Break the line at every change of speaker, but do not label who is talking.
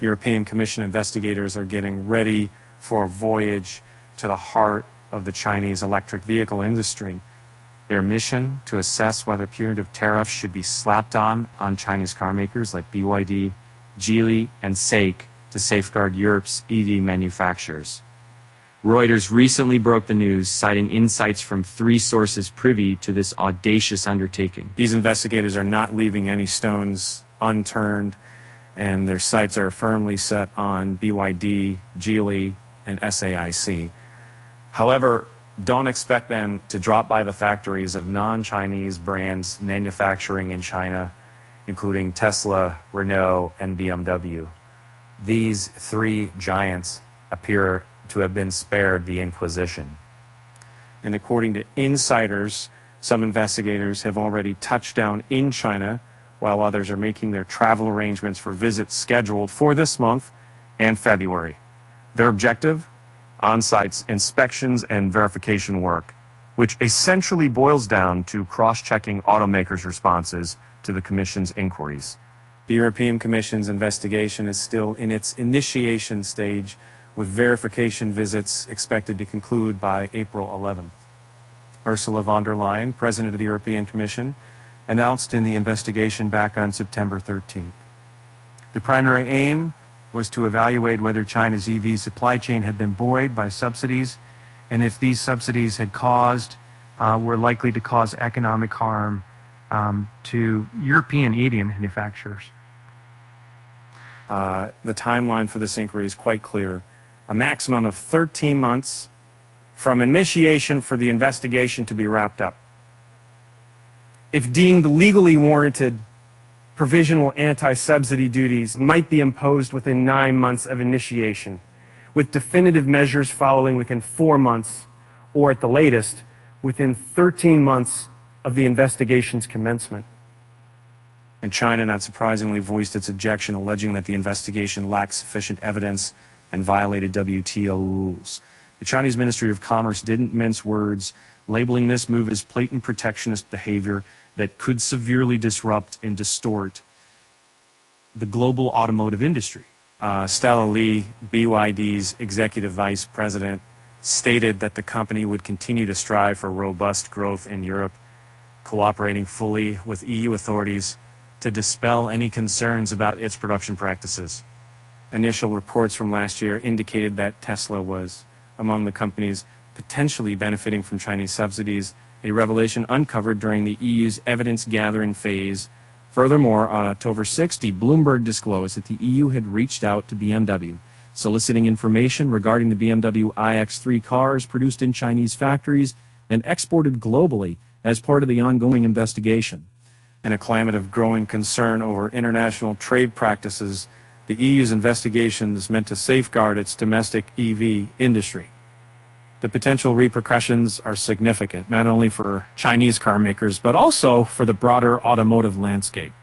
European Commission investigators are getting ready for a voyage to the heart of the Chinese electric vehicle industry. Their mission to assess whether punitive tariffs should be slapped on Chinese car makers like BYD, Geely, and SAIC to safeguard Europe's EV manufacturers. Reuters recently broke the news, citing insights from 3 sources privy to this audacious undertaking. These investigators are not leaving any stones unturned, and their sights are firmly set on BYD, Geely, and SAIC. However, don't expect them to drop by the factories of non-Chinese brands manufacturing in China, including Tesla, Renault, and BMW. These 3 giants appear to have been spared the Inquisition. And according to insiders, some investigators have already touched down in China, while others are making their travel arrangements for visits scheduled for this month and February. Their objective? On-site inspections and verification work, which essentially boils down to cross-checking automakers' responses to the Commission's inquiries. The European Commission's investigation is still in its initiation stage, with verification visits expected to conclude by April 11th. Ursula von der Leyen, President of the European Commission, announced in the investigation back on September 13th. The primary aim was to evaluate whether China's EV supply chain had been buoyed by subsidies, and if these subsidies had were likely to cause economic harm to European EV manufacturers. The timeline for this inquiry is quite clear. A maximum of 13 months from initiation for the investigation to be wrapped up. If deemed legally warranted, provisional anti-subsidy duties might be imposed within 9 months of initiation, with definitive measures following within 4 months, or at the latest, within 13 months of the investigation's commencement. And China, not surprisingly, voiced its objection, alleging that the investigation lacked sufficient evidence and violated WTO rules. The Chinese Ministry of Commerce didn't mince words, labeling this move as blatant protectionist behavior that could severely disrupt and distort the global automotive industry. Stella Li, BYD's executive vice president, stated that the company would continue to strive for robust growth in Europe, cooperating fully with EU authorities to dispel any concerns about its production practices. Initial reports from last year indicated that Tesla was among the companies potentially benefiting from Chinese subsidies, a revelation uncovered during the EU's evidence-gathering phase. Furthermore, on October 60, Bloomberg disclosed that the EU had reached out to BMW, soliciting information regarding the BMW iX3 cars produced in Chinese factories and exported globally as part of the ongoing investigation. In a climate of growing concern over international trade practices, the EU's investigation is meant to safeguard its domestic EV industry. The potential repercussions are significant, not only for Chinese car makers, but also for the broader automotive landscape.